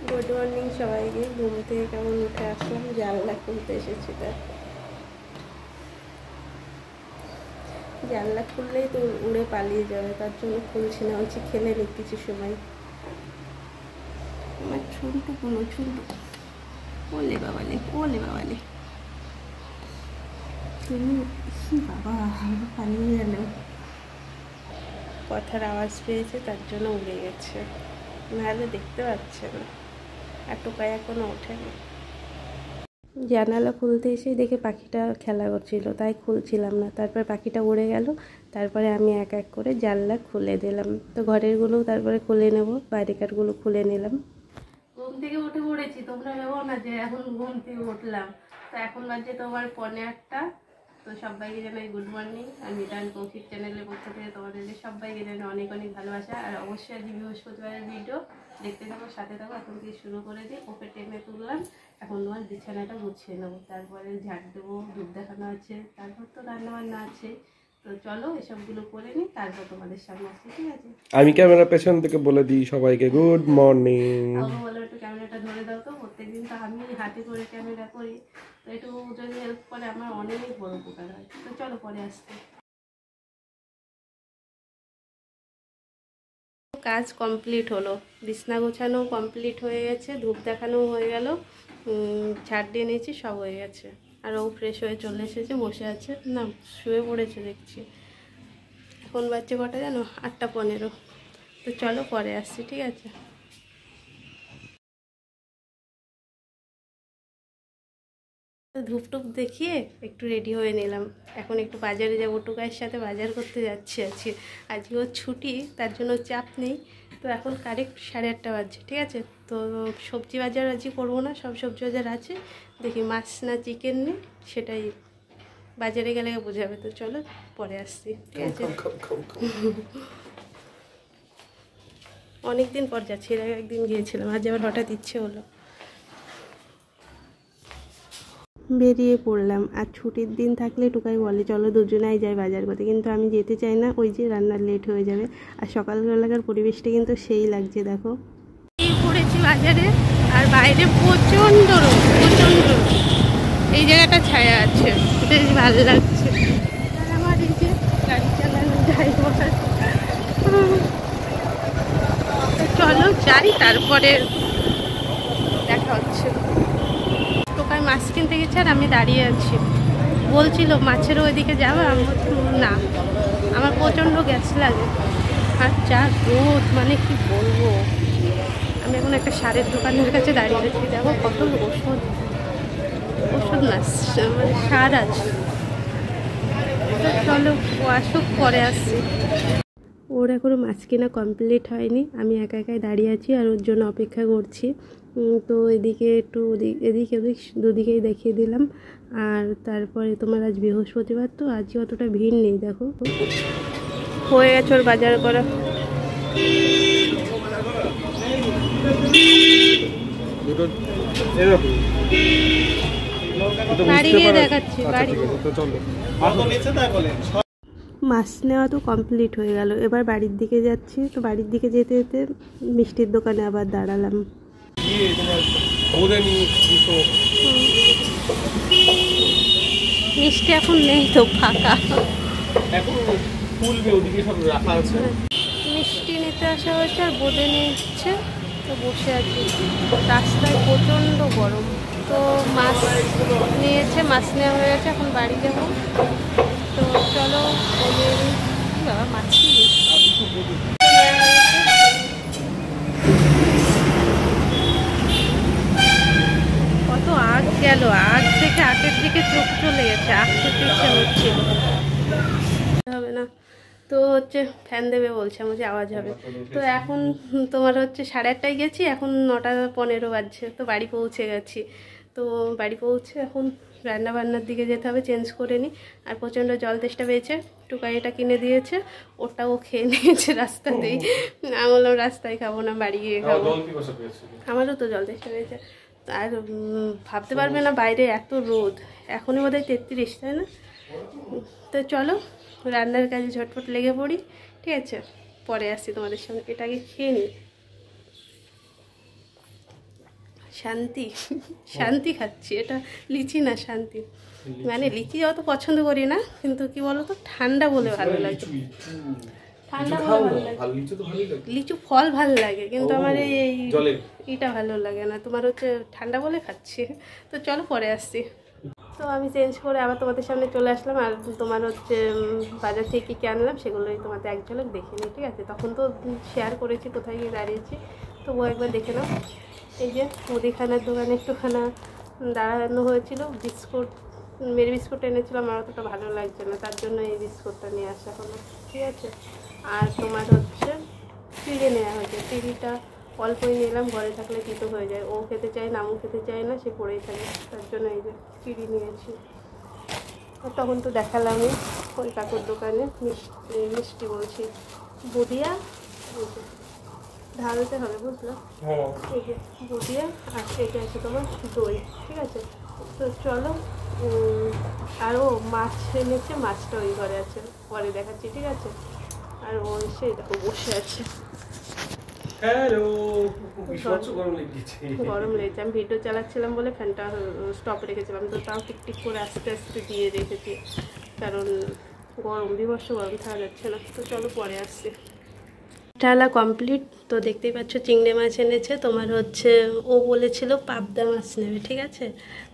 Good morning সবাইকে। ঘুম থেকে কেমন উঠে আসলাম, জানলা খুলতে এসেছি। তার জানলা খুললেই তো উড়ে পালিয়ে যাবে, তার জন্য খুলছি না, হচ্ছে খেলে নিই কিছু সময়। আমার চুলটু কোনো চুলটু ওলে বাবালে, ওলে বাবালে, তুমি কি বাবা পালিয়ে গেল। কথার আওয়াজ পেয়েছে তার জন্য উড়ে গেছে, নাহলে দেখতে পাচ্ছে না। আর টোকাই এখনো ওঠেনি। জানালা খুলতে এসে দেখে পাখিটা খেলা করছিল, তাই খুলছিলাম না। তারপর পাখিটা উড়ে গেল, তারপরে আমি এক এক করে জানলা খুলে দিলাম। তো ঘরেরগুলোও তারপরে খুলে নেব, বাইরেকারগুলো খুলে নিলাম। ঘুম থেকে উঠে পড়েছি, তোমরা ভেবো না যে এখন ঘুম থেকে উঠলাম। তো এখন বাজে তোমার 8:45। তো সবাইকে জানাই গুড মর্নিং। আর মিতা অ্যান্ড কৌশিক চ্যানেলের পক্ষ থেকে তোমাদের সবাইকে জানাই অনেক অনেক ভালোবাসা। আর অবশ্যই আজ বৃহস্পতিবারের ভিডিও দেখতে থাকো, সাথে থাকো। এখন থেকে শুরু করে দিই। ওকে টেনে তুললাম, এখন তোমার বিছানাটা গুছিয়ে নেবো, তারপরে ঝাড় দেবো, ধূপ দেখানো আছে, তারপর তো রান্নাবান্না আছে। তো চলো এসবগুলো করে নিই, তারপর তোমাদের সামনে আসছি, ঠিক আছে? আমি ক্যামেরা পেছন থেকে বলে দিই সবাইকে গুড মর্নিং। আমাকে বলো একটু ক্যামেরাটা ধরে দাও। তো প্রত্যেকদিন তো আমি হাতে করে ক্যামেরা করি, তো একটু যদি হেল্প করে আমার অনেক বড় উপকার হয়। তো চলো পরে আসতে। কাজ কমপ্লিট হলো, বিছনা গোছানো কমপ্লিট হয়ে গেছে, ধূপ দেখানো হয়ে গেল, ঝাড় দিয়ে নিয়েছি, সব হয়ে গেছে। আর ও ফ্রেশ হয়ে চলে এসেছে, বসে আছে, না শুয়ে পড়েছে দেখছি। এখন বাচ্চা কটা জানো, 8:15। তো চলো পরে আসছি, ঠিক আছে? ধূপ টুপ দেখিয়ে একটু রেডি হয়ে নিলাম। এখন একটু বাজারে যাবো, টুকাইয়ের সাথে বাজার করতে যাচ্ছি আজকে ওর ছুটি, তার জন্য চাপ নেই। তো এখন কারেক্ট 8:30 বাজছে, ঠিক আছে? তো সবজি বাজার আজকে করবো না, সব সবজি বাজার আছে। দেখি মাছ না চিকেন নেই, সেটাই বাজারে গেলে বোঝাবে। তো চলো পরে আসছি, ঠিক আছে? অনেক দিন পর যাচ্ছি, এর আগে একদিন গিয়েছিলাম, আজ আবার হঠাৎ ইচ্ছে হলো। বেরিয়ে পড়লাম। আর ছুটির দিন থাকলে টুকাই বলে চলো দুজনাই যাই বাজার করতে, কিন্তু আমি যেতে চাই না, ওই যে রান্নার লেট হয়ে যাবে। আর সকালবেলাকার পরিবেশটা কিন্তু সেই লাগছে, দেখো। এই পড়েছি বাজারে, আর বাইরে প্রচণ্ড রোদ, প্রচণ্ড রোদ। এই জায়গাটা ছায়া আছে, বেশ ভালো লাগছে। আর আমার এই যে গাড়ি চালানো ড্রাইভার। চলো যাই, তারপরে দেখা হচ্ছে। টোকাই মাছ কিনতে গেছে আর আমি দাঁড়িয়ে আছি। বলছিল মাছের ওইদিকে যাবে, আমি না, আমার প্রচণ্ড গ্যাস লাগে। আর যা রোদ, মানে কি বলবো। আমি এখন একটা সারের দোকানের কাছে দাঁড়িয়ে আছি, দেখো কত ওষুধ, ওষুধ না মানে সার আছে। চলো আসুক, পরে আসছি। ওর এখনও মাছ কেনা কমপ্লিট হয়নি, আমি একা একাই দাঁড়িয়ে আছি আর ওর জন্য অপেক্ষা করছি। তো এদিকে একটু এদিক ওদিক দুদিকেই দেখিয়ে দিলাম। আর তারপরে তোমার আজ বৃহস্পতিবার, তো আজকে অতটা ভিড় নেই, দেখো হয়ে গেছে ওর বাজার করা। বাড়ি গিয়ে দেখাচ্ছি, বাড়ি। মাছ নেওয়া তো কমপ্লিট হয়ে গেল, এবার বাড়ির দিকে যাচ্ছি। তো বাড়ির দিকে যেতে যেতে মিষ্টির দোকানে আবার দাঁড়ালাম। মিষ্টি এখন নেই তো, ফাঁকা। মিষ্টি নিতে আসা হয়েছে আর বোঁদে নিচ্ছে, তো বসে আছি। রাস্তায় প্রচণ্ড গরম। তো মাছ নিয়েছে, মাছ নেওয়া হয়ে গেছে, এখন বাড়ি যাব। তো চলো বাবা মাছ কত আগ গেল, আগ থেকে আগের দিকে চোখ চলে গেছে, আগ খেতে ইচ্ছে হচ্ছিল, হবে না। তো হচ্ছে ফ্যান দেবে বলছে, আমার যে আওয়াজ হবে। তো এখন তোমার হচ্ছে 8:30 গেছি, এখন 9:15 বাজছে। তো বাড়ি পৌঁছে গেছি। তো বাড়ি পৌঁছে এখন রান্নাবান্নার দিকে যেতে হবে, চেঞ্জ করে নিই। আর প্রচণ্ড জল তেষ্টা পেয়েছে, টুকাই এটা কিনে দিয়েছে, ওটাও খেয়ে নিয়েছে রাস্তাতেই। আমি বললাম রাস্তায় খাবো না, বাড়ি গিয়ে খাবো। আমারও তো জল তেষ্টা পেয়েছে। আর ভাবতে পারবে না বাইরে এত রোদ, এখনই বোধহয় 33, তাই না? তো চলো রান্নার কাজে ঝটপট লেগে পড়ি, ঠিক আছে? পরে আসছি তোমাদের সঙ্গে, এটাকে খেয়ে নিই। শান্তি শান্তি খাচ্ছি, এটা লিচি না শান্তি। মানে লিচি অত পছন্দ করি না, কিন্তু কি বলতো ঠান্ডা বলে ভালো লাগে, ঠান্ডা বলে ভালো লাগে। লিচু ফল ভালো লাগে, কিন্তু আমার এইটা ভালো লাগে না। তোমার হচ্ছে ঠান্ডা বলে খাচ্ছি। তো চলো পরে আসছি। তো আমি চেঞ্জ করে আবার তোমাদের সামনে চলে আসলাম। আর তোমার হচ্ছে বাজার থেকে কী আনলাম সেগুলোই তোমাদের এক ঝলক দেখে নিই, ঠিক আছে? তখন তো শেয়ার করেছি কোথায় গিয়ে দাঁড়িয়েছি, তবুও একবার দেখে নাও। এই যে মুদিখানার দোকানে একটুখানা দাঁড়ানো হয়েছিল, বিস্কুট মেরি বিস্কুট এনেছিলাম, আমার অতটা ভালো লাগছে না, তার জন্য এই বিস্কুটটা নিয়ে আসা হলো, ঠিক আছে? আর তোমার হচ্ছে চিড়ে নেওয়া হয়েছে, চিড়িটা অল্পই নিলাম, ঘরে থাকলে তিতো হয়ে যায়। ও খেতে চায় না, আমু খেতে চায় না, সে পড়েই থাকে, তার জন্য এই যে চিড়ি নিয়েছি। আর তখন তো দেখালামই ওই কাকুর দোকানে মিষ্টি বলছি বুদিয়া, ঢালতে হবে, বুঝলো? এই যে বুদিয়া, আর এটা আছে তোমার দই, ঠিক আছে? তো চলো। আরও মাছ এনেছে, মাছটা ওই ঘরে আছে, পরে দেখাচ্ছি, ঠিক আছে? আর ও এসে দেখো বসে আছে। গরম লেগেছে, আমি ভিডিও চালাচ্ছিলাম বলে ফ্যানটা স্টপ রেখেছিলাম, তো তাও টিকটিক করে আস্তে আস্তে দিয়ে রেখেছি, কারণ গরম বিভৎস গরম থাকা যাচ্ছে না। তো চলো পরে আসছি। ডালা কমপ্লিট। তো দেখতেই পাচ্ছ চিংড়ি মাছ এনেছে, তোমার হচ্ছে ও বলেছিল পাবদা মাছ নেবে, ঠিক আছে?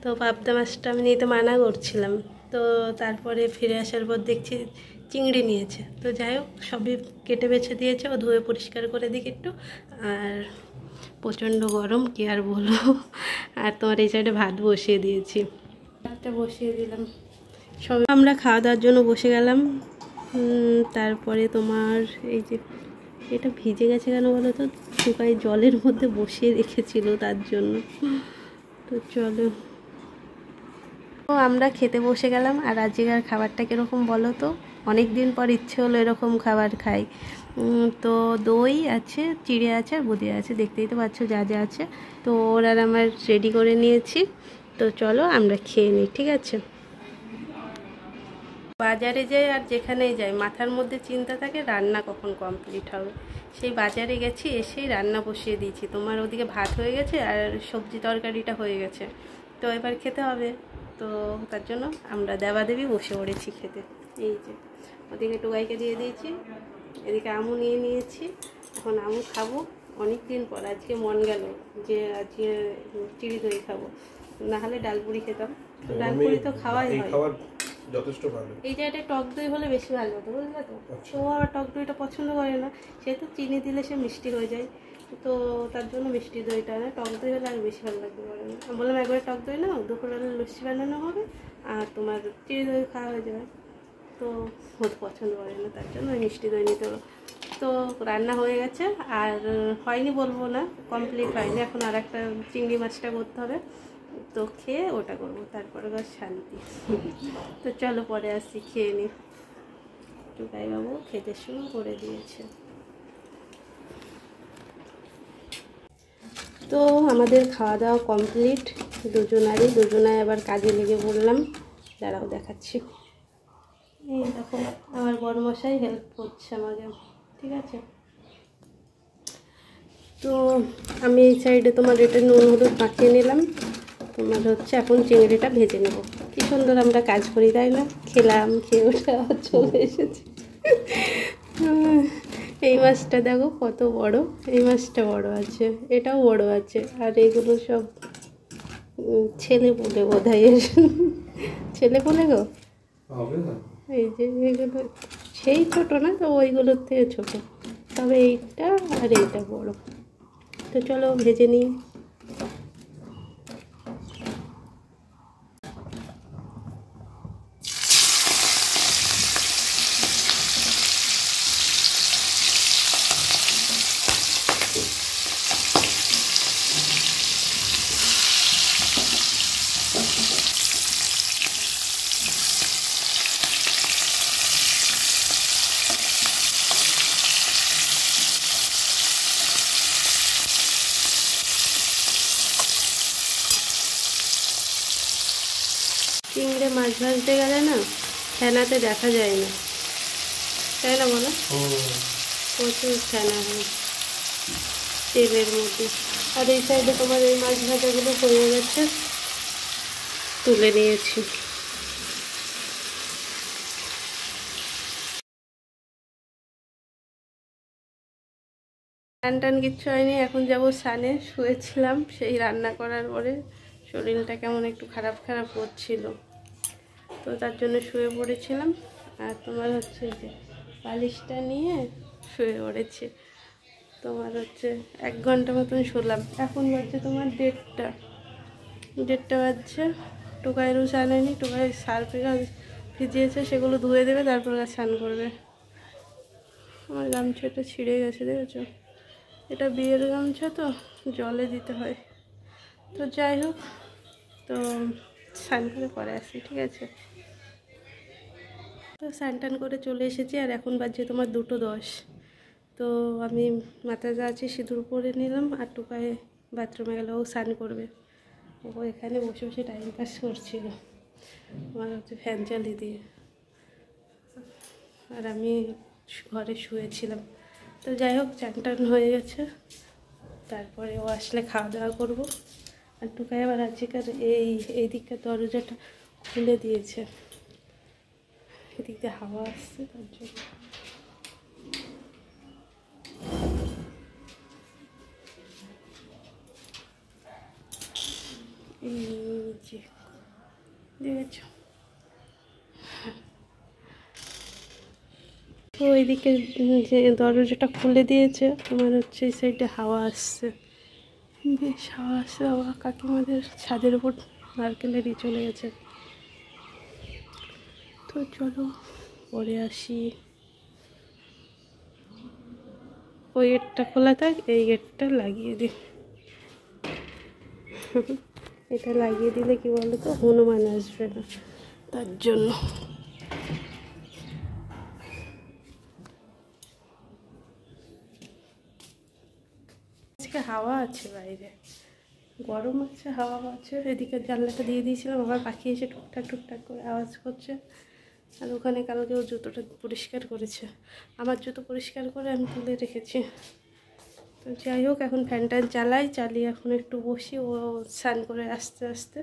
তো পাবদা মাছটা আমি নিতে মানা করছিলাম, তো তারপরে ফিরে আসার পর দেখছি চিংড়ি নিয়েছে। তো যাই হোক, সবই কেটে বেছে দিয়েছে, ও ধুয়ে পরিষ্কার করে দিক একটু। আর প্রচণ্ড গরম, কি আর বলবো। আর তোমার এই সাইডে ভাত বসিয়ে দিয়েছি, ভাতটা বসিয়ে দিলাম। সব আমরা খাওয়া দাওয়ার জন্য বসে গেলাম। তারপরে তোমার এই যে এটা ভিজে গেছে কেন বলো তো, শুকাই জলের মধ্যে বসিয়ে রেখেছিল তার জন্য। তো চলো, তো আমরা খেতে বসে গেলাম। আর আজকের খাবারটা কীরকম বলো তো, অনেক দিন পর ইচ্ছে হলো এরকম খাবার খাই। তো দই আছে, চিড়ে আছে, আর বুদিয়া আছে, দেখতেই তো পাচ্ছ যা যা আছে। তো ওরা আমার রেডি করে নিয়েছি। তো চলো আমরা খেয়ে নিই, ঠিক আছে? বাজারে যাই আর যেখানেই যাই মাথার মধ্যে চিন্তা থাকে রান্না কখন কমপ্লিট হবে। সেই বাজারে গেছি, এসেই রান্না বসিয়ে দিয়েছি। তোমার ওদিকে ভাত হয়ে গেছে আর সবজি তরকারিটা হয়ে গেছে, তো এবার খেতে হবে। তো তার জন্য আমরা দেবাদেবী বসে পড়েছি খেতে। এই যে ওদিকে টুকাইকে দিয়ে দিয়েছি, এদিকে আমু নিয়ে নিয়েছি। এখন আমু খাবো, অনেক দিন পর আজকে মন গেল যে আজকে চিড়ি দই খাবো, না হলে ডালপুরি খেতাম। ডালপুরি তো খাওয়াই হয়, যথেষ্ট ভালো। এই জায়গাটা টক দই হলে বেশি ভালো হতো, বুঝলে তো? তো আবার টক দইটা পছন্দ করে না, সেহেতু চিনি দিলে সে মিষ্টি হয়ে যায়, তো তার জন্য মিষ্টি দইটা না, টক দই হলে আর বেশি ভালো লাগতে পারে না। আমি বললাম একবারে টক দই নাও, দুপুরবেলা লস্যি বানানো হবে আর তোমার চিনি দই খাওয়া হয়ে যাবে। তো হতে পছন্দ করে না, তার জন্য ওই মিষ্টি দই নিতে হলো। তো রান্না হয়ে গেছে, আর হয়নি বলবো না, কমপ্লিট হয়নি, এখন আর একটা চিংড়ি মাছটা করতে হবে। তো খেয়ে ওটা করবো, তারপরে বাস শান্তি। তো চলো পরে আসছি, খেয়ে নিই। টুকাই বাবু খেতে শুরু করে দিয়েছে। তো আমাদের খাওয়া দাওয়া কমপ্লিট, দুজনায় আবার কাজে লেগে পড়লাম। দাঁড়াও দেখাচ্ছি। এই দেখো আমার বড়মশাই হেল্প করছে আমাকে, ঠিক আছে? তো আমি এই সাইডে তোমার এটা নুন হলুদ মাখিয়ে নিলাম। তোমার হচ্ছে এখন চিংড়িটা ভেজে নেব। কি সুন্দর আমরা কাজ করি, তাই না? খেলাম, খেয়ে ওঠা চলে এসেছি। এই মাছটা দেখো কত বড়, এই মাছটা বড় আছে, এটাও বড় আছে, আর এগুলো সব ছেলে বলে বোধ হয়, ছেলে বলে গো। এই যে এগুলো সেই ছোটো না, তো ওইগুলোর থেকে ছোটো, তবে এইটা আর এইটা বড়। তো চলো ভেজে নিই। চিংড়ে মাছ ভাজতে গেলে না ফেনাতে দেখা যায় না, তাই না বলো? প্রচুর ফেনা হয় তেলের মধ্যে। আর এই সাইডে তোমার এই মাছ ভাজাগুলো হয়ে গেছে, তুলে নিয়েছি। টান টান কিচ্ছু হয়নি, এখন যাবো স্নানে। শুয়েছিলাম সেই রান্না করার পরে, শরীরটা কেমন একটু খারাপ খারাপ করছিল, তো তার জন্য শুয়ে পড়েছিলাম। আর তোমার হচ্ছে যে বালিশটা নিয়ে শুয়ে পড়েছি। তোমার হচ্ছে 1 ঘন্টা মতন শুলাম। এখন বাজছে তোমার 1:30 বাজছে। টোকাইরও স্নান হয়নি, টোকাই সার্ফে ভিজিয়েছে, সেগুলো ধুয়ে দেবে, তারপর স্নান করবে। আমার গামছাটা ছিঁড়ে গেছে, দেখেছো? এটা বিয়ের গামছা, তো জলে দিতে হয়। তো যাই হোক, তো স্নান করে পরে আসি, ঠিক আছে? তো স্নান টান করে চলে এসেছি, আর এখন বাজছে তোমার 2:10। তো আমি মাথা যাচ্ছি, সিঁদুর পরে নিলাম, আর টোকায় বাথরুমে গেলে ও স্নান করবে। ও এখানে বসে বসে টাইম পাস করছিল, আমার হচ্ছে ফ্যান চালিয়ে দিয়ে, আর আমি ঘরে শুয়েছিলাম। তো যাই হোক, চান টান হয়ে গেছে, তারপরে ও আসলে খাওয়া দাওয়া করবো। আর টোকাই আবার আজকের এই দিকটা দরজাটা খুলে দিয়েছে, এদিক দিয়ে হাওয়া আসছে, তার জন্য। এই যে দেখেছ, তো ওইদিকে যে দরজাটা খুলে দিয়েছে, তোমার হচ্ছে এই সাইডে হাওয়া আসছে, বেশ হাওয়া আসছে। বাবা কাকিমাদের ছাদের উপর নারকেলেরই চলে গেছে। তো চলো পরে আসি। ওই গেটটা খোলা থাক, এই গেটটা লাগিয়ে দিই। এটা লাগিয়ে দিলে কি বলো তো, হনুমান আসবে না, তার জন্য। আজকে হাওয়া আছে বাইরে, গরম আছে, হাওয়া আছে। এদিকে জানলাটা দিয়ে দিয়েছিলাম, আবার পাখি এসে টুকটাক টুকটাক করে আওয়াজ করছে। আর ওখানে কালকেও জুতোটা পরিষ্কার করেছে, আমার জুতো পরিষ্কার করে আমি তুলে রেখেছি। তো যাই হোক, এখন ফ্যানটা চালিয়ে এখন একটু বসি, ও স্নান করে আস্তে আস্তে।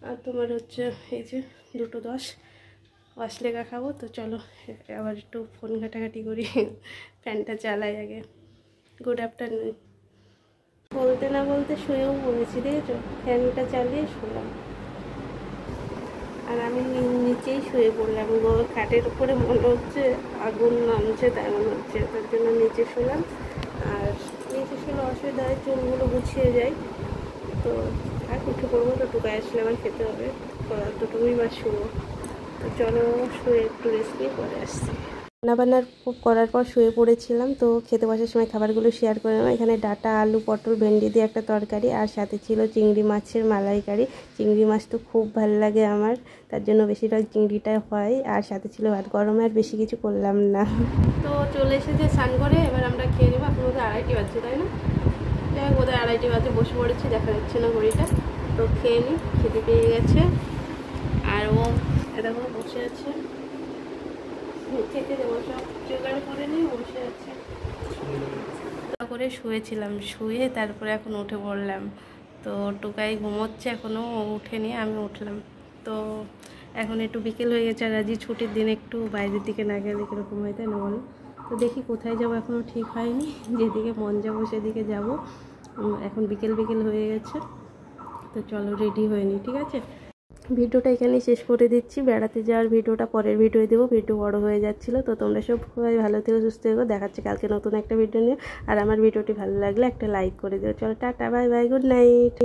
আর তোমার হচ্ছে এই যে 2:10 আসলে খাবো। তো চলো আবার একটু ফোন ঘাটাঘাটি করি, ফ্যানটা চালাই আগে। Good afternoon. বলতে না বলতে শুয়েও পড়েছি, দেখেছো? ফ্যানটা চালিয়ে শুলাম, আর আমি নিচেই শুয়ে পড়লাম। খাটের উপরে মনে হচ্ছে আগুন নামছে, তাই মনে হচ্ছে, তার জন্য নিচে শুলাম। আর নিচে শুলে অসুবিধা হয়, চুলগুলো গুছিয়ে যায়। তো আর উঠে পড়বো, তো টুকাই আসলে আবার খেতে হবে, দুটোই বা শুবো। তো চলো শুয়ে একটু রেস্ট নিয়ে পরে আসছি। রান্নাবান্নার করার পর শুয়ে পড়েছিলাম। তো খেতে বসার সময় খাবারগুলো শেয়ার করে নেওয়া। এখানে ডাটা, আলু, পটল, ভেন্ডি দিয়ে একটা তরকারি, আর সাথে ছিল চিংড়ি মাছের মালাইকারি। চিংড়ি মাছ তো খুব ভালো লাগে আমার, তার জন্য বেশিরভাগ চিংড়িটাই হয়। আর সাথে ছিল ভাত। গরমে আর বেশি কিছু করলাম না। তো চলে এসেছে স্নান করে, এবার আমরা খেয়ে নেবো। এখন বোধহয় 2:30 বাজছে, তাই না? যাই হোক, বোধহয় 2:30 বাজে, বসে পড়েছি, দেখা যাচ্ছে না ঘড়িটা। তো খেয়ে নিই, খেতে পেয়ে গেছে। আর ও দেখো বসে আছে, খেতে দেবো, সব জোগাড় করে নিয়ে বসে আছে। করে শুয়েছিলাম, শুয়ে তারপরে এখন উঠে পড়লাম। তো টোকাই ঘুমোচ্ছে, এখনও উঠেনি, আমি উঠলাম। তো এখন একটু বিকেল হয়ে গেছে, আর আজই ছুটির দিন, একটু বাইরের দিকে না গেলে কীরকম হয়, তাই না বলো? তো দেখি কোথায় যাবো, এখনও ঠিক হয়নি। যেদিকে মন যাবো সেদিকে যাব। এখন বিকেল বিকেল হয়ে গেছে, তো চলো রেডি হয়ে নি, ঠিক আছে? ভিডিওটা এখানেই শেষ করে দিচ্ছি। বেড়াতে যাওয়ার ভিডিওটা পরের ভিডিও দেবো, ভিডিও বড় হয়ে যাচ্ছিলো। তো তোমরা সব সবাই ভালো থেকো, সুস্থ থেকো। দেখাচ্ছে কালকে নতুন একটা ভিডিও নিয়ে। আর আমার ভিডিওটি ভালো লাগলে একটা লাইক করে দিও। চলো tata, bye bye, good night.